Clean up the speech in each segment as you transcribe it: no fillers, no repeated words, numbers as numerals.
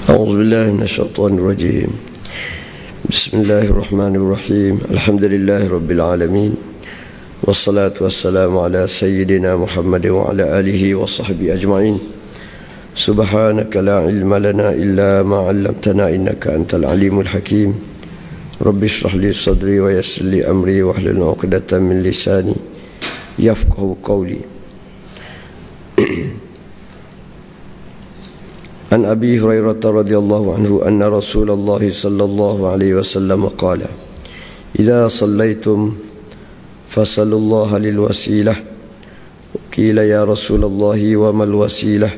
أعوذ بالله من الشيطان الرجيم. بسم الله الرحمن الرحيم. الحمد لله رب العالمين، والصلاة والسلام على سيدنا محمد وعلى آله وصحبه أجمعين. سبحانك لا علم لنا إلا ما علمتنا إنك أنت العليم الحكيم. رب اشرح لي صدري ويسر لي أمري واحلل عقدة من لساني يفقه قولي. عن أبي هريرة رضي الله عنه أن رسول الله صلى الله عليه وسلم قال: إذا صليتم فصلوا الله للوسيلة. قيل: يا رسول الله وما الوسيلة؟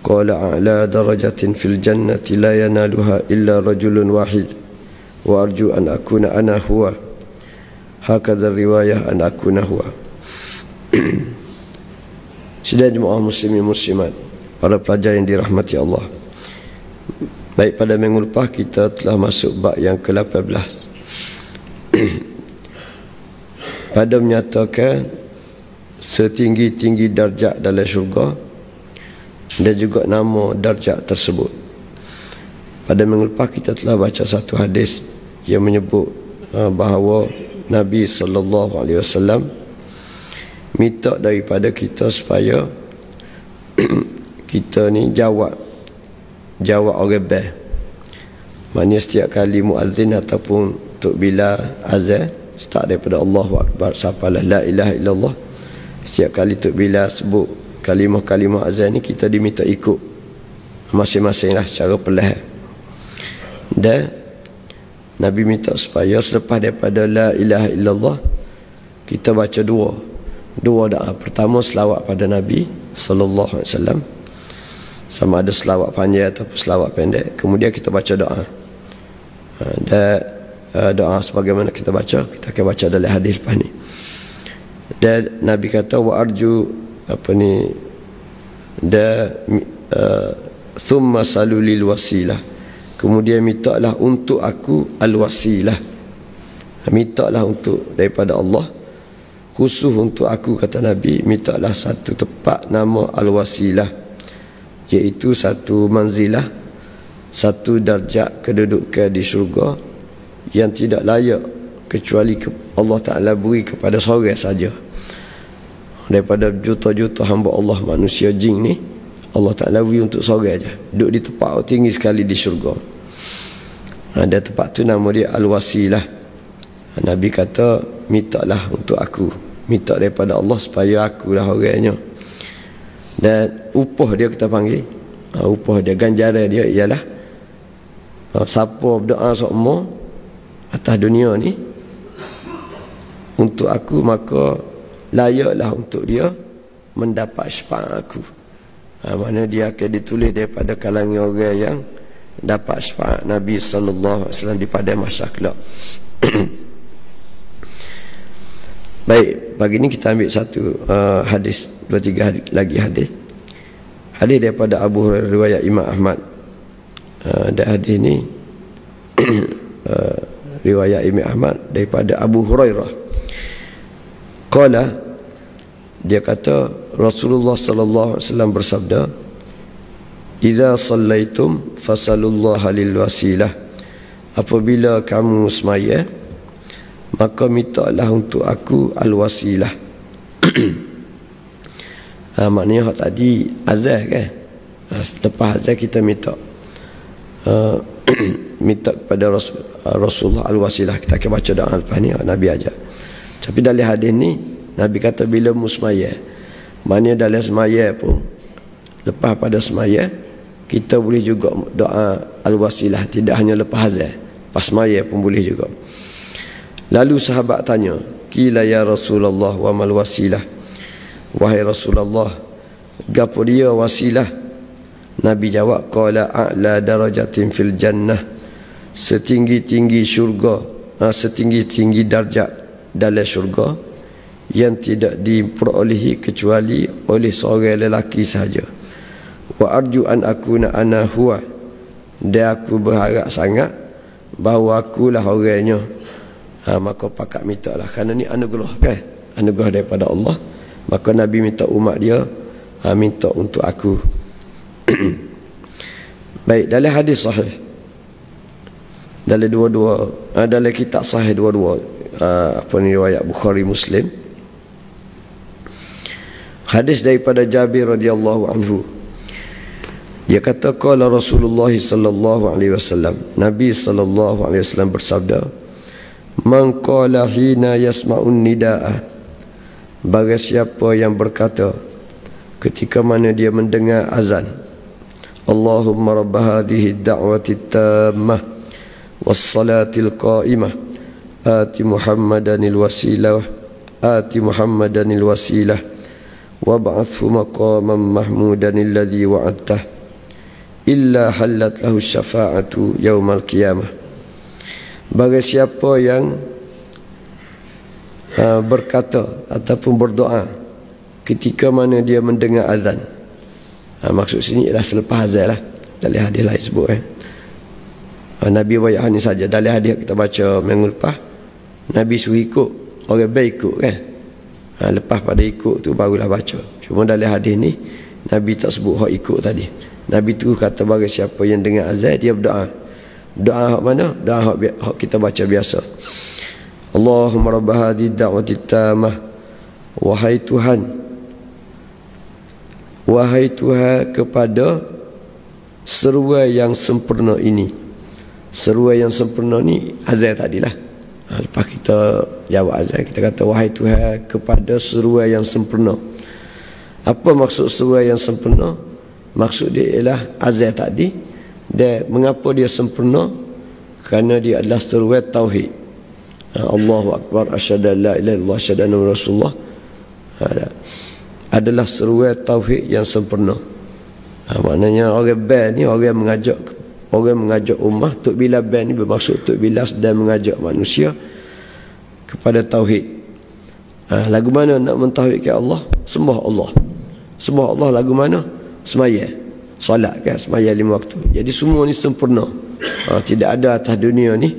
قال: أعلى درجة في الجنة لا ينالها إلا رجل واحد، وأرجو أن أكون أنا هو. هكذا الرواية أن أكون هو. Sidang jemaah muslimin muslimat, para pelajar yang dirahmati Allah. Baik, pada minggu lepas kita telah masuk bab yang ke-18. Pada menyatakan setinggi-tinggi darjat dalam syurga dan juga nama darjat tersebut. Pada minggu lepas kita telah baca satu hadis yang menyebut bahawa Nabi SAW minta daripada kita supaya kita ni jawab orang bel. Maknanya setiap kali muazzin ataupun Tok Bilal azan, start daripada Allahu Akbar sampai la ilaha illallah. Setiap kali Tok Bilal sebut kalimah-kalimah azan ni, kita diminta ikut masing-masing lah secara perlahan. Dan Nabi minta supaya selepas daripada la ilaha illallah kita baca dua doa. Pertama, selawat pada Nabi sallallahu alaihi wasallam, sama ada selawat panjang ataupun selawat pendek. Kemudian kita baca doa. Dan doa sebagaimana kita akan baca dalam hadis lepas ni. Dan Nabi kata wa arju thumma salulil wasilah. Kemudian mintalah untuk aku al-wasilah. Mintalah untuk daripada Allah khusus untuk aku, kata Nabi, mintalah satu tempat nama al-wasilah, iaitu satu manzilah, satu darjat kedudukan di syurga yang tidak layak kecuali Allah Ta'ala beri kepada seorang saja daripada juta-juta hamba Allah, manusia, jin ni. Allah Ta'ala beri untuk seorang saja, duduk di tempat tinggi sekali di syurga. Ada tempat tu nama dia al-wasilah. Nabi kata mintalah untuk aku, minta daripada Allah supaya akulah orangnya. Dan upah dia kita panggil, upah dia, ganjaran dia ialah siapa berdoa sokmo atas dunia ni untuk aku, maka layaklah untuk dia mendapat syafaat aku. Mana dia akan ditulis daripada kalangan orang yang dapat syafaat Nabi sallallahu alaihi wasallam di pada mahsyar kelak. Baik, pagi ni kita ambil satu hadis, 2-3 lagi hadis. Hadis daripada Abu Hurairah riwayat Imam Ahmad. Dan hadis ni riwayat Imam Ahmad daripada Abu Hurairah. Qala, dia kata Rasulullah sallallahu alaihi wasallam bersabda, "Idza shallaitum fasallullaha lil wasilah." Apabila kamu semaya, maka mintalah untuk aku al-wasilah. Maknanya hak tadi azan kan, selepas azan kita minta minta kepada Rasulullah al-wasilah. Kita akan baca doa lepas ni, Nabi ajar. Tapi dalam hadis ni Nabi kata bila musmaya, maknanya dalam semaya pun, lepas pada semaya kita boleh juga doa al-wasilah, tidak hanya lepas azan, pas semaya pun boleh juga. Lalu sahabat tanya, "Qila ya Rasulullah wa mal wasilah?" Wahai Rasulullah, gapo dia wasilah? Nabi jawab, qala a'la darajatin fil jannah. Setinggi-tinggi syurga, setinggi-tinggi darjat dalam syurga yang tidak diperolehi kecuali oleh seorang lelaki sahaja. Wa arju an akuna ana huwa. Dan aku berharap sangat bahawa akulah orangnya. Maka pakat minta lah, kerana ni anugerah kan, anugerah daripada Allah. Maka Nabi minta umat dia minta untuk aku. Baik, dalam hadis sahih, dalam dalam kitab sahih dua-dua, riwayat Bukhari Muslim, hadis daripada Jabir radhiyallahu anhu, dia kata qala Rasulullah sallallahu alaihi wasallam, Nabi sallallahu alaihi wasallam bersabda, man qala hina yasma'un nidaa, bagi siapa yang berkata ketika mana dia mendengar azan, Allahumma rabb hadhihi ad-da'wati at-tammah was-salatil qa'imah ati Muhammadanil wasilah Muhammadanil wasilah wab'athhu maqaman mahmudan alladhi wa'adtah illa halat lahu syafa'atu yaumal qiyamah. Bagi siapa yang berkata ataupun berdoa ketika mana dia mendengar azan, maksud sini ialah selepas azan lah. Dalam hadis lain sebut Nabi bayar ni saja. Dalam hadis kita baca minggu lepas, Nabi suruh ikut, orang baik ikut kan. Lepas pada ikut tu barulah baca. Cuma dalam hadis ni Nabi tak sebut hak ikut tadi. Nabi tu kata bagi siapa yang dengar azan dia berdoa. Doa hak mana? Doa hak kita baca biasa. Allahumma rabb hadhihi ad-da'wati at-tammah, wahai Tuhan kepada seruan yang sempurna ini. Seruan yang sempurna ni azan tadilah. Lepas kita jawab azan, kita kata wahai Tuhan kepada seruan yang sempurna. Apa maksud seruan yang sempurna? Maksud dia ialah azan tadi. Dan mengapa dia sempurna? Kerana dia adalah seruan tauhid. Allahu Akbar, asyhadu an la ilaha illallah, asyhadu anna Rasulullah. Adalah seruan tauhid yang sempurna. Maknanya orang band ni orang mengajak ummah. Tok Bilal band ni bermaksud Tok Bilal sedang mengajak manusia kepada tauhid. Lagu mana nak mentauhidkan Allah? Sembah Allah. Sembah Allah lagu mana? Semaya, solat kan, semaya 5 waktu. Jadi semua ni sempurna. Tidak ada atas dunia ni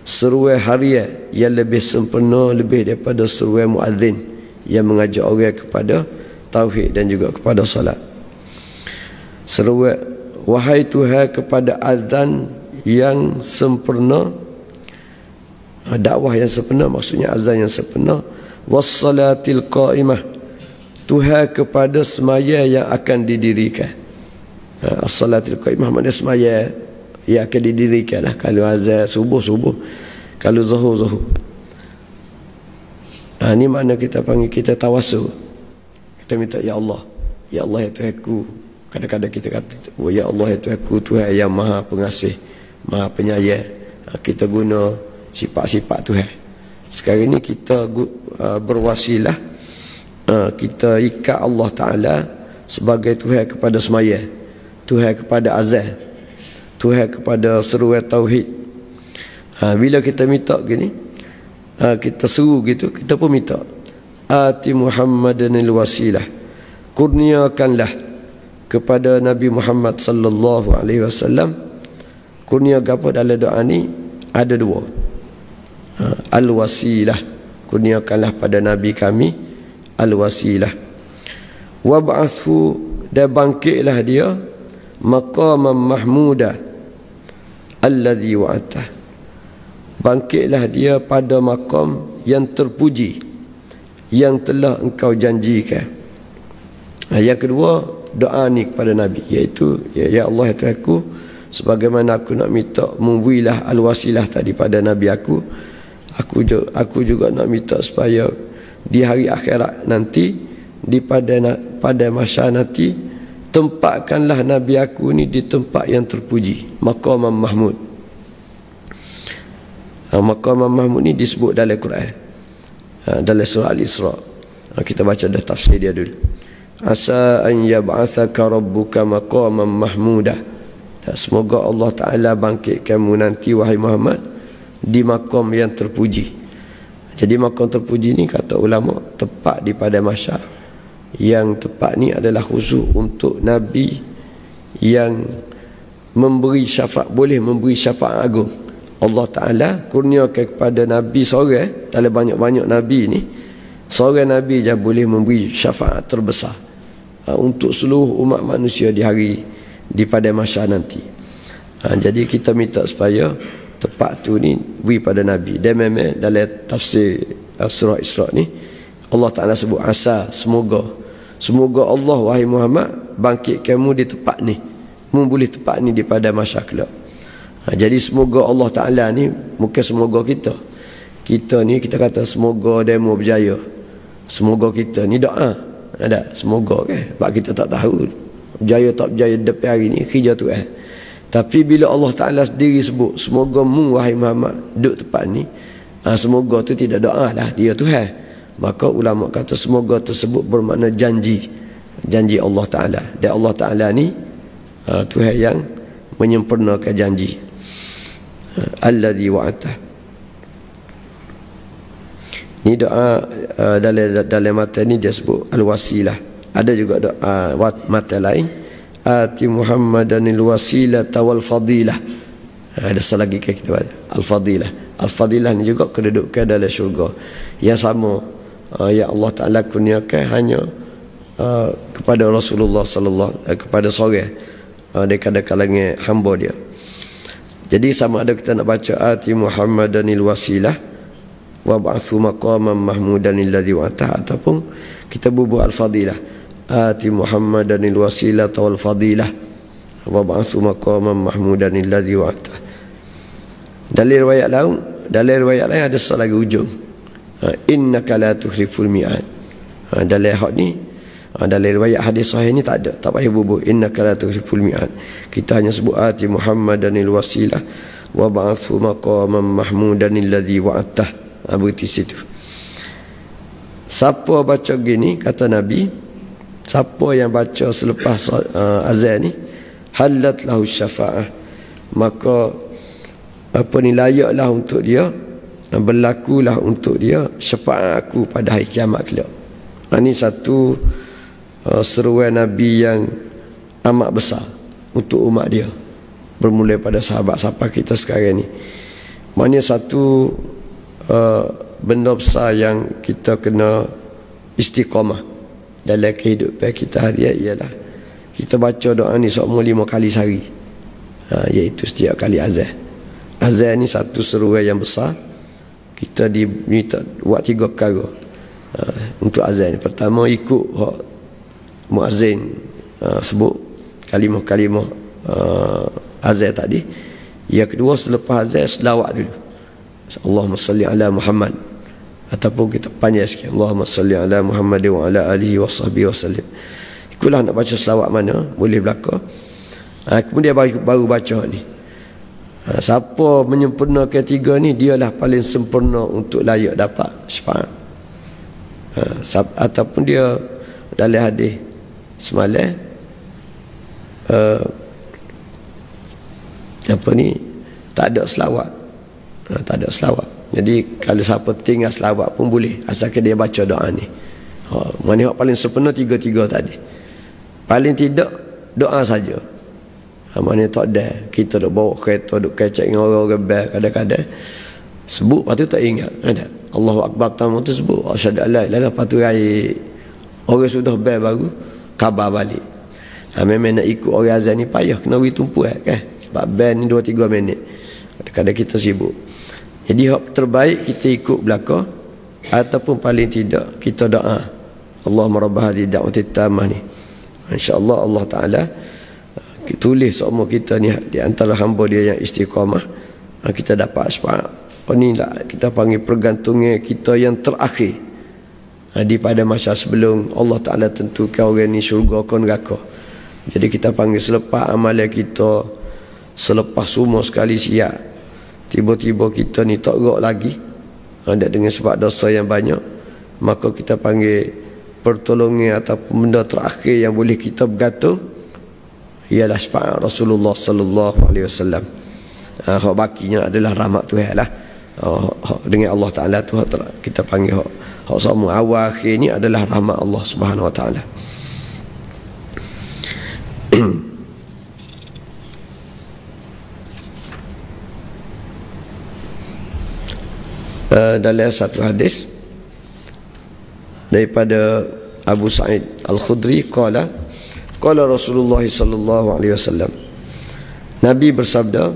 seruan harian yang lebih sempurna, lebih daripada seruan muazzin yang mengajak orang kepada tauhid dan juga kepada solat. Seruan wahai Tuhan kepada azan yang sempurna, dakwah yang sempurna, maksudnya azan yang sempurna. Was-salatil qa'imah, Tuhan kepada semaya yang akan didirikan. As-salatil qa'imah maknanya semaya yang akan didirikan lah. Kalau azan subuh, kalau zuhur. Ini makna kita panggil, kita tawassul. Kita minta ya Allah ya Tuhanku. Kadang-kadang kita kata ya Allah ya Tuhanku, Tuhan yang maha pengasih, maha penyayang. Kita guna sifat-sifat Tuhan. Sekarang ni kita berwasilah, kita ikat Allah Ta'ala sebagai Tuhan kepada semaya, Tuhan kepada azan, Tuhan kepada seruan tauhid. Bila kita minta gini, kita seru gitu, kita pun minta ati Muhammadanil wasilah, kurniakanlah kepada Nabi Muhammad sallallahu alaihi wasallam. Kurnia apa dalam doa ni? Ada dua. Al-wasilah, kurniakanlah pada Nabi kami al-wasilah. Wab'athu, dan bangkitlah dia maqaman mahmuda alladhi wa'atah, bangkitlah dia pada maqam yang terpuji yang telah engkau janjikan. Yang kedua doa ni kepada Nabi, iaitu ya Allah ya Tuhanku, sebagaimana aku nak minta memberilah al-wasilah tadi pada Nabi aku juga nak minta supaya di hari akhirat nanti, pada masa nanti, tempatkanlah Nabi aku ni di tempat yang terpuji, maqamam mahmud. Maqamam mahmud ni disebut dalam Quran, dalam surah Al-Isra. Kita baca dah tafsir dia dulu. Asa an yab'athaka rabbuka maqaman mahmudah, semoga Allah Ta'ala bangkitkanmu nanti wahai Muhammad di maqam yang terpuji. Jadi maqam terpuji ni kata ulama tepat di pada masyar. Yang tepat ni adalah khusus untuk Nabi yang memberi syafaat, boleh memberi syafaat agung. Allah Ta'ala kurniakan kepada Nabi seorang, dalam banyak-banyak Nabi ni, seorang Nabi je boleh memberi syafaat terbesar untuk seluruh umat manusia di pada masyar nanti. Jadi kita minta supaya tepat tu ni beri pada Nabi. Dan memang dalam tafsir surah Isra ni Allah Ta'ala sebut asa, semoga Allah wahai Muhammad bangkit kamu di tempat ni, mu boleh tempat ni daripada masa kelak. Jadi semoga Allah Ta'ala ni bukan semoga kita ni kita kata semoga demo berjaya, semoga kita ni doa ada semoga kan, sebab kita tak tahu berjaya tak berjaya depan hari ni kerja tu Tapi bila Allah Ta'ala sendiri sebut semoga mu wahai Muhammad duduk tempat ni, semoga tu tidak doa lah, dia Tuhan. Maka ulama kata semoga tersebut bermakna janji Allah Ta'ala. Dan Allah Ta'ala ni Tuhan yang menyempurnakan janji. Alladhi wa'ata. Ni doa dalam mata ni dia sebut al-wasilah. Ada juga doa mata lain, ati Muhammadanil wasilata wal fadilah. Ada satu lagi kita baca al-fadilah. Al-fadilah ni juga kedudukan dalam syurga yang sama yang Allah Ta'ala kurniakan hanya kepada Rasulullah sallallahu kepada seorang daripada kalangan hamba dia. Jadi sama ada kita nak baca ati Muhammadanil wasilah wa ba'athu maqaman mahmudanil ladzi wa'ata, ataupun kita bubuh al-fadilah ati Muhammadanil wasilah wal fadilah wa ba'athu maqaman mahmudanil ladzi wa'ata. Dalam riwayat lain ada satu lagi ujung, innaka la tukhliful mi'ad. Dalam hak ni dalam riwayat hadis sahih ni tak ada, tak payah bubuh innaka la tukhliful mi'ad. Kita hanya sebut ati Muhammadanil wasilah wa ba'athu maqaman mahmudanil ladzi wa'ata. Berarti situ. Siapa baca gini kata Nabi, siapa yang baca selepas azan ni halat lahu syafa'ah, maka apa ni layaklah untuk dia, berlakulah untuk dia syafaat aku pada hari kiamat kelak. Ini satu seruan Nabi yang amat besar untuk umat dia, bermula pada sahabat-sahabat kita sekarang ni. Maknanya satu benda besar yang kita kena istiqamah dalam kehidupan kita harian ialah kita baca doa ni semua 5 kali sehari, iaitu setiap kali azan. Azan ni satu seruan yang besar. Kita diminta buat 3 perkara untuk azan. Pertama, ikut muazzin sebut kalimah-kalimah azan tadi. Yang kedua, selepas azan selawat dulu, Allahumma salli ala Muhammad, ataupun kita panjang sikit, Allahumma salli ala Muhammad wa ala alihi wa sahbihi wa sallim. Ikulah nak baca selawat mana boleh belaka. Kemudian baru baca ni. Siapa menyempurnakan 3 ni, dialah paling sempurna untuk layak dapat syafaat. Ataupun dia dalam hadis semalam apa ni, tak ada selawat. Tak ada selawat. Jadi kalau siapa tinggal selawat pun boleh, asalkan dia baca doa ni. Mana yang paling sempurna 3 tadi. Paling tidak doa saja. Mana tak ada, kita duk bawa kereta, duk kecek dengan orang rebel, kadang-kadang sebut lepas tu tak ingat. Ada Allahu Akbar pertama tu sebut asyhadu alla ilaha illallah, lepas tu orang sudah bel baru khabar balik. Memang nak ikut orang azan ni payah, kena beri tumpu kan, sebab bel ni 2-3 minit. Kadang-kadang kita sibuk. Jadi hak terbaik kita ikut belaka, ataupun paling tidak kita doa Allahumma rabb hadhihi da'wati tammah ni. Insya-Allah Allah Taala tulis semua kita ni di antara hamba dia yang istiqamah, kita dapat syafaat. Ini lah kita panggil pergantungnya kita yang terakhir di pada masa sebelum Allah Taala tentukan orang ni syurga ke neraka. Jadi kita panggil selepas amalan kita, selepas semua sekali siap, tiba-tiba kita ni tak gerak lagi, ada dengan sebab dosa yang banyak, maka kita panggil pertolongan ataupun benda terakhir yang boleh kita bergantung ialah syafaat Rasulullah sallallahu alaihi wasallam. Hak bakinya adalah rahmat Tuhan lah. Dengan Allah Taala tu kita panggil hak semua awal akhir ni adalah rahmat Allah Subhanahu wa taala. Dalam satu hadis daripada Abu Sa'id Al-Khudri qala Rasulullah sallallahu alaihi wasallam Nabi bersabda,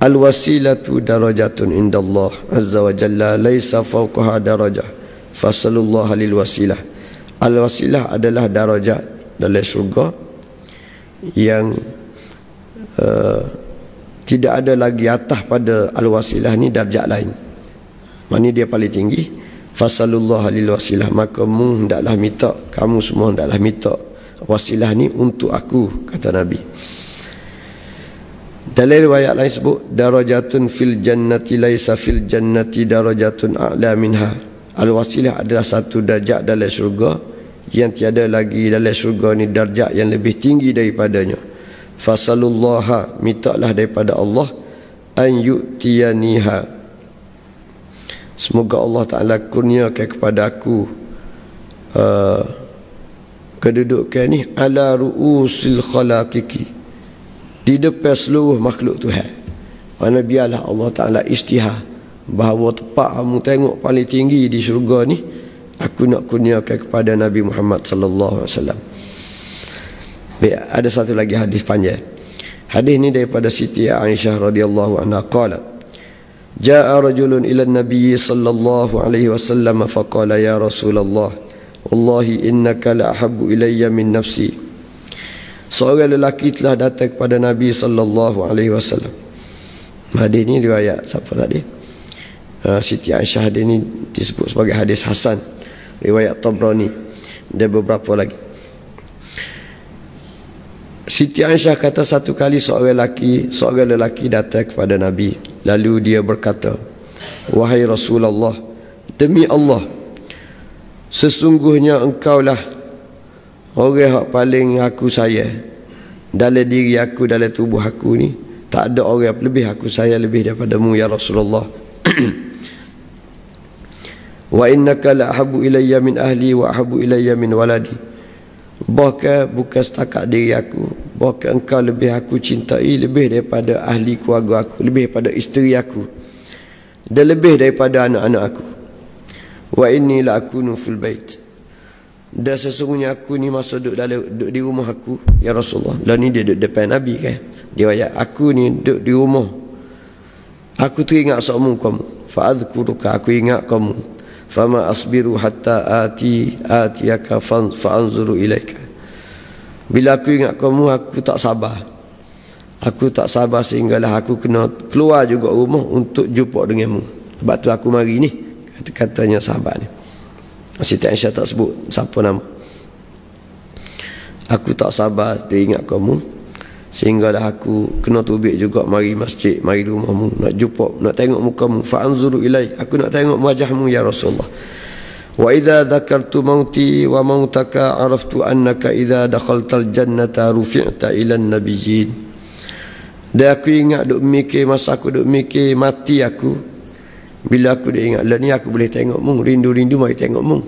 al-wasilatu darajatun indallah azza wa jalla laisa fawqaha darajah fasallallahu lil wasilah. Al-wasilah adalah darajat dalam syurga yang tidak ada lagi atas pada al-wasilah ni darjat lain. Mana dia paling tinggi. Fasallallahu lil wasilah, maka mu hendaklah minta, kamu semua hendaklah minta wasilah ni untuk aku, kata Nabi. Dalam riwayat lain sebut darajatun fil jannati laisa fil jannati darajatun a'la minha. Al-wasilah adalah satu darjat dalam syurga yang tiada lagi dalam syurga ni darjat yang lebih tinggi daripadanya. Fasallallahu, mintalah daripada Allah, an yu'tiyaniha, semoga Allah Ta'ala kurniakan kepada aku kedudukan ni ala ru'usil khalaqiki, di depan seluruh makhluk Tuhan. Mana biarlah Allah Ta'ala istihar bahawa tepat kamu tengok paling tinggi di syurga ni, aku nak kurniakan kepada Nabi Muhammad sallallahu alaihi wasallam. Baik, ada satu lagi hadis panjang. Hadis ni daripada Siti Aisyah radhiyallahu anha qalat, jaa rajulun ila an-nabiy sallallahu alaihi wasallam faqala ya Rasulullah wallahi innaka la ahabbu ilayya min nafsi. Seorang lelaki telah datang kepada Nabi sallallahu alaihi wasallam. Hadis ni riwayat siapa tadi? Siti Aisyah. Hadis ni disebut sebagai hadis hasan, riwayat Tabrani dan beberapa lagi. Siti Aisyah kata, satu kali seorang lelaki datang kepada Nabi, lalu dia berkata, wahai Rasulullah, demi Allah, sesungguhnya engkaulah orang yang paling aku sayang dalam diri aku, dalam tubuh aku ni. Tak ada orang lebih aku sayang lebih daripadamu ya Rasulullah. Wa innaka la ahabbu ilayya min ahli wa ahabbu ilayya min waladi. Bahkan bukan setakat diri aku, bahkan engkau lebih aku cintai lebih daripada ahli keluarga aku, lebih daripada isteri aku, dan lebih daripada anak-anak aku. Wa inni la akunu fil bait, dan sesungguhnya aku ni masa duduk di rumah aku ya Rasulullah. Lah ni dia duduk depan Nabi kan. Dia ayat aku ni duduk di rumah, aku teringat sokmu kamu, fa adzkuruka, aku ingat kamu, fama asbiru hatta atiyaka fa anzuru ilaika. Bila aku ingat kamu, aku tak sabar. Aku tak sabar sehinggalah aku kena keluar juga rumah untuk jumpa denganmu. Sebab tu aku mari ni, kata-katanya sahabat ni. Siti Aisyah tak sebut siapa nama. Aku tak sabar dia ingat kamu, sehinggalah aku kena tubik juga mari masjid, mari rumahmu, nak jumpa, nak tengok mukamu. Fa anzuru ilai, aku nak tengok wajahmu ya Rasulullah. Wa idza dzakartu mauti wa mautaka araftu annaka idza dakhaltal jannata rufi'ta ila an-nabiyyin. Dan aku ingat duk mikir masa aku duk mikir mati aku, bila aku dah ingat lah ni aku boleh tengokmu, rindu-rindu mari tengokmu.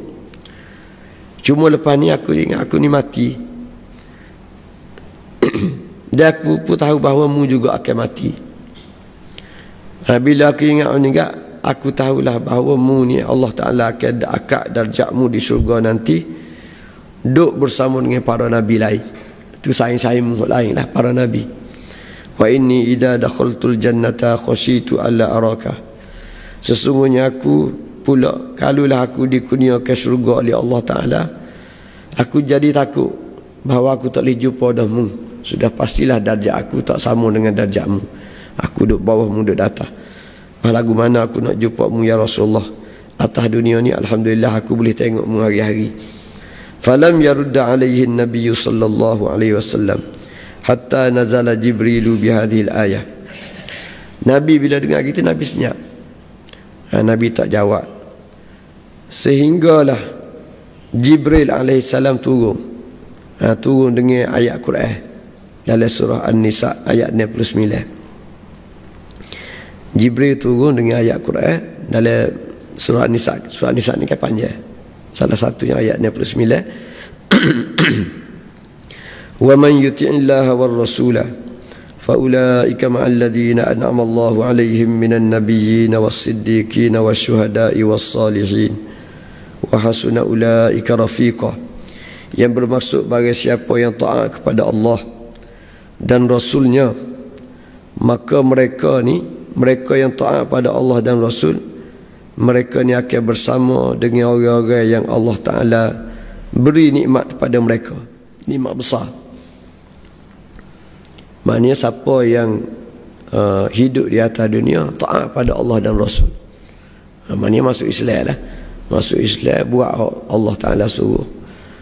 Cuma lepas ni aku ingat aku ni mati. Dan aku pun tahu bahawa mu juga akan mati. Bila aku ingat meninggal, aku tahulah bahawa mu ni Allah Ta'ala akan akad darjatmu di syurga nanti, duduk bersama dengan para Nabi lain. Itu saing-saing lain lah, para Nabi. Wa inni idha dakhaltul jannata khasyitu alla araka. Sesungguhnya aku pula, kalulah aku dikurniakan syurga oleh Allah Ta'ala, aku jadi takut bahawa aku tak boleh jumpa dahmu. Sudah pastilah darjat aku tak sama dengan darjatmu. Aku duduk bawahmu, duduk atas. Lagu mana aku nak jumpamu ya Rasulullah. Atas dunia ni alhamdulillah aku boleh tengokmu hari-hari. Falam yarudda alaihi an-nabiy sallallahu alaihi wasallam hatta nazala Jibril bihadhihi al-ayah. Nabi bila dengar gitu Nabi senyap. Nabi tak jawab. Sehinggalah Jibril alaihi salam turun. Turun dengan ayat Quran dalam surah An-Nisa ayat 69. Jibril turun dengan ayat Quran dalam surah An-Nisa. Surah An-Nisa ni kan panjang. Salah satunya ayat 69. Wa man yuti'illaha war rasula fa ulaika ma'al ladzina an'ama Allahu 'alaihim minan nabiyyin was-siddiqin wasyuhada'i was-salihin wa hasuna ulaika rafiqa. Yang bermaksud bagi siapa yang taat kepada Allah dan Rasulnya maka mereka yang taat pada Allah dan Rasul, mereka ni akan bersama dengan orang-orang yang Allah Ta'ala beri nikmat kepada mereka, nikmat besar. Maknanya siapa yang hidup di atas dunia taat pada Allah dan Rasul, maknanya masuk Islam lah. Masuk Islam, buat Allah Ta'ala suruh,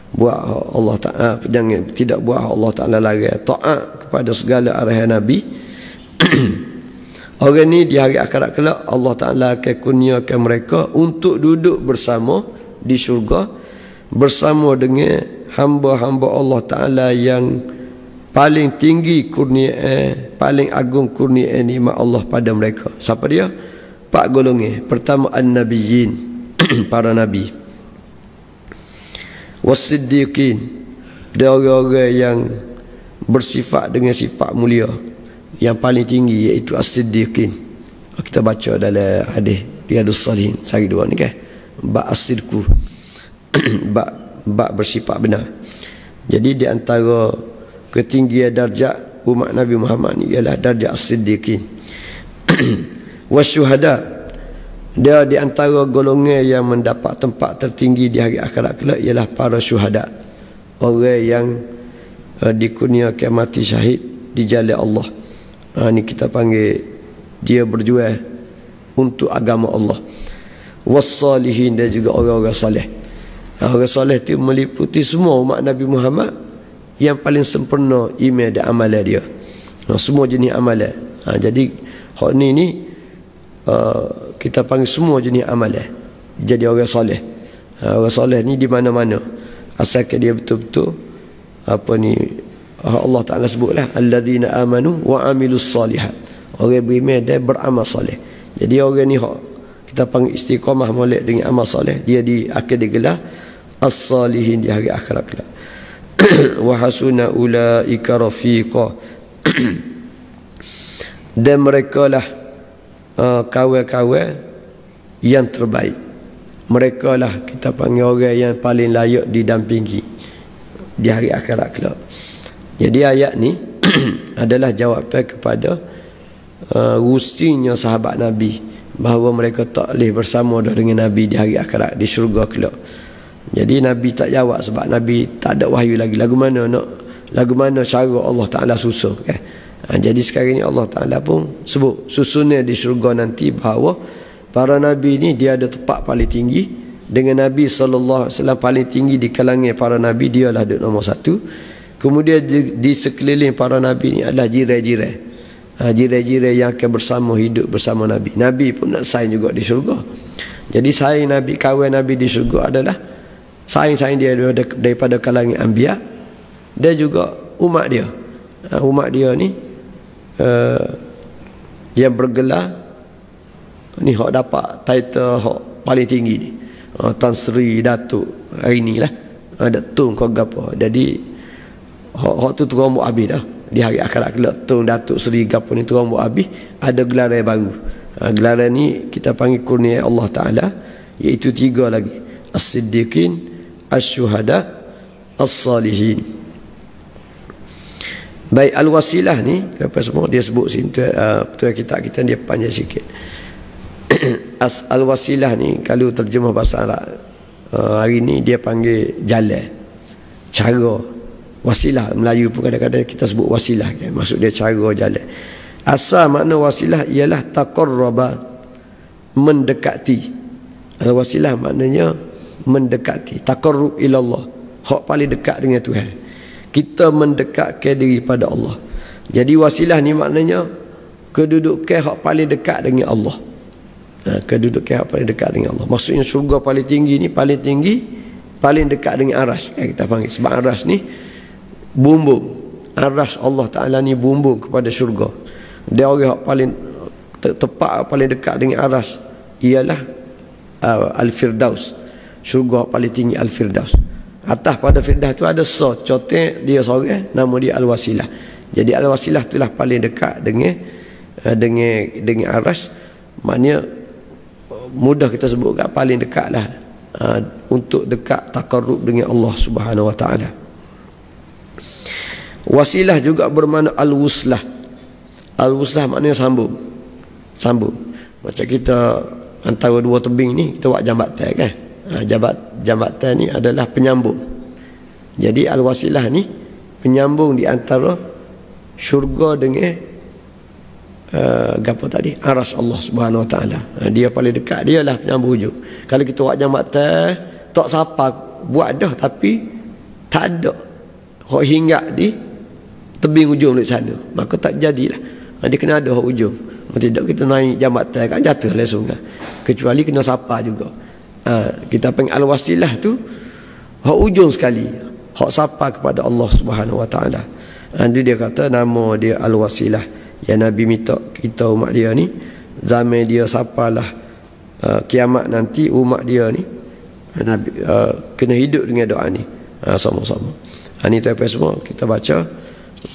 buat Allah Ta'ala, jangan tidak buat Allah Ta'ala larang, taat kepada segala arahan Nabi. Orang ni di hari akhirat kelak Allah Ta'ala akan kurniakan mereka untuk duduk bersama di syurga bersama dengan hamba-hamba Allah Ta'ala yang paling tinggi kurniaan, paling agung kurniaan nikmat Allah pada mereka. Siapa dia? 4 golongan. Pertama, an-nabiyyin, para nabi. Was-siddiqin, dia orang-orang yang bersifat dengan sifat mulia yang paling tinggi, iaitu as-siddiqin. Kita baca dalam hadis Riyadhus Shalihin sari 2 ni kan, bab as-sidqu, bab bersifat benar. Jadi di antara ketinggian darjat umat Nabi Muhammad ni ialah darjat as-siddiqin. Wasyuhada, dia di antara golongan yang mendapat tempat tertinggi di hari akhirat kelak ialah para syuhada, orang yang dikurniakan mati syahid di jalan Allah. Ni kita panggil dia berjuang untuk agama Allah. Was-salihin, dan juga orang-orang soleh. Orang soleh itu meliputi semua umat Nabi Muhammad yang paling sempurna iman dan amalan dia. Semua jenis amalan. Jadi hak ni kita panggil semua jenis amalan jadi orang soleh. Orang soleh ni di mana-mana, asalkan dia betul-betul Allah Ta'ala sebutlah alladzina amanu wa amilus salihat, orang beriman dan beramal soleh. Jadi orang ni kita panggil istiqamah molek dengan amal soleh, dia akan digelar as-salihin di hari akhirat kelak. Wa hasuna ulaika rafiqa, dan mereka lah kawan-kawan yang terbaik. Mereka lah kita panggil orang yang paling layak didampingi di hari akhirat kelak. Jadi ayat ni adalah jawapan kepada rusinya sahabat Nabi bahawa mereka tak boleh bersama dengan Nabi di hari akhirat, di syurga kelak. Jadi Nabi tak jawab sebab Nabi tak ada wahyu lagi. Lagu mana cara Allah Ta'ala susun kan? Jadi sekarang ni Allah Ta'ala pun sebut susunnya di syurga nanti bahawa para Nabi ni dia ada tempat paling tinggi. Dengan Nabi SAW paling tinggi di kalangan para Nabi, dia lah duduk nombor 1. Kemudian di sekeliling para Nabi ni adalah jiran-jiran. Jiran-jiran yang akan bersama, hidup bersama Nabi. Nabi pun nak saing juga di syurga. Jadi saing Nabi, kawan Nabi di syurga adalah saing-saing dia daripada kalangan anbiya dan juga umat dia. Umat dia ni yang bergelar ni hak dapat title hak paling tinggi ni, Tan Sri Datuk hari ni lah, ada Tun kau gapo. Jadi hak tu terang buat habis dah di hari akhirat kelak. Tun Datuk Sri gapo ni terang buat habis, ada gelaran baru. Gelaran ni kita panggil kurnia Allah Ta'ala, iaitu 3 lagi: as-siddiqin, as-syuhada, as-salihin. Baik, al-wasilah ni apa semua dia sebut sini, betul kita dia panjang sikit. Al-wasilah ni kalau terjemah bahasa Arab hari ni dia panggil jalan, cara. Wasilah Melayu pun kadang-kadang kita sebut wasilah kan? Maksud dia cara, jalan. Asal makna wasilah ialah taqarraba, mendekati. Al-wasilah maknanya mendekati, taqarrub ila Allah, hak paling dekat dengan Tuhan. Kita mendekatkan diri pada Allah. Jadi wasilah ni maknanya kedudukan hak paling dekat dengan Allah. Kedudukan hak paling dekat dengan Allah. Maksudnya syurga paling tinggi ni paling tinggi, paling dekat dengan aras kan kita panggil. Sebab aras ni bumbung. Aras Allah Ta'ala ni bumbung kepada syurga. Dia orang yang paling tepat, paling dekat dengan aras ialah Al-Firdaus. Syurga paling tinggi Al-Firdaus. Atas pada Firdaus tu ada cotek dia seorang, nama dia Al-Wasilah. Jadi Al-Wasilah itulah paling dekat dengan aras. Maknanya mudah kita sebut kat paling dekat lah untuk dekat taqarrub dengan Allah Subhanahu Wa Ta'ala. Wasilah juga bermakna al-wuslah. Al-wuslah maknanya sambung. Sambung. Macam kita antara dua tebing ni kita buat jambatan kan. Jambatan ni adalah penyambung. Jadi al-wasilah ni penyambung di antara syurga dengan gapo tadi? Aras Allah Subhanahu Wa Taala. Dia paling dekat, dialah penyambung hujung. Kalau kita buat jambatan tak siapa buat dah tapi tak ada hok hinggap di tebing ujung di sana, maka tak jadilah. Dia kena ada hok ujung. Tidak kita naik jambatan kan jatuh le sungai. Kecuali kena sapa juga. Kita panggil al-wasilah tu hak ujung sekali, hak sapa kepada Allah Subhanahu Wa Taala. Dia kata nama dia al-wasilah. Yang Nabi minta kita umat dia ni zaman dia sapalah kiamat nanti umat dia ni Nabi kena hidup dengan doa ni sama-sama. Ini tuan-tuan semua kita baca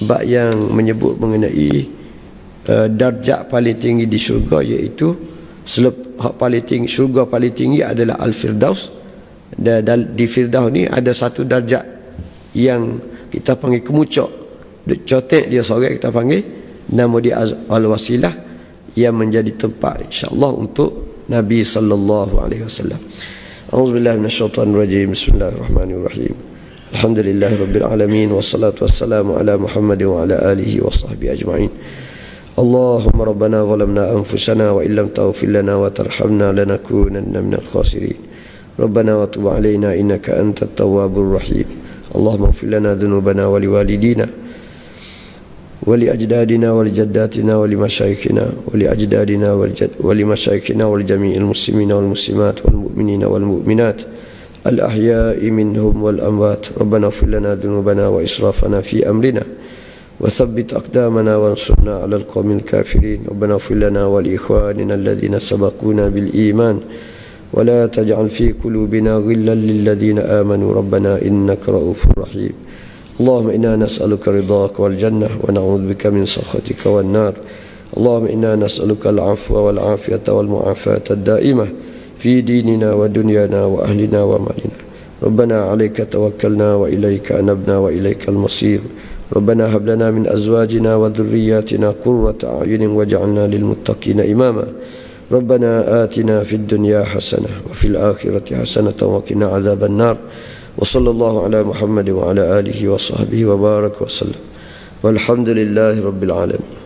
bab yang menyebut mengenai darjat paling tinggi di syurga, iaitu hak paling tinggi syurga paling tinggi adalah al-firdaus. Dan di firdaus ni ada satu darjat yang kita panggil kemucuk, cotek dia sorang, kita panggil nama dia al-wasilah, yang menjadi tempat insya-Allah untuk Nabi sallallahu alaihi wasallam. A'udzubillahi minasyaitonir rajim. Bismillahirrahmanirrahim. Alhamdulillahirabbil alamin wassalatu wassalamu ala Muhammad wa ala alihi wa sahbihi ajma'in. Allahumma rabbana zalamna anfusana wa illam taghfir lana wa tarhamna lanakunanna minal khasirin. Rabbana wa tub alaina innaka antat tawwabur rahim. Allahumma ighfir lana dhunubana wa liwalidina wa li ajdadina wa li jaddatina wa li masyayikhina wa li ajdadina wa li masyayikhina wa li jami'il muslimina wal muslimat wal mu'minina wal mu'minat al ahya'i minhum wal amwat. Rabbana ighfir lana dhunubana wa israfana fi amrina وثبت أقدامنا وانصرنا على القوم الكافرين. ربنا اغفر لنا ولإخواننا الذين سبقونا بالإيمان ولا تجعل في قلوبنا غلا للذين آمنوا ربنا إنك رؤوف رحيم. اللهم إنا نسألك رضاك والجنة ونعوذ بك من سخطك والنار. اللهم إنا نسألك العفو والعافية والمعافاة الدائمة في ديننا ودنيانا وأهلنا ومالنا. ربنا عليك توكلنا وإليك أنبنا وإليك المصير. ربنا هب لنا من أزواجنا وذرياتنا قرة أعين واجعلنا للمتقين إماما. ربنا آتنا في الدنيا حسنة وفي الآخرة حسنة وقنا عذاب النار. وصلى الله على محمد وعلى آله وصحبه وبارك وسلم والحمد لله رب العالمين.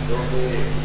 Donde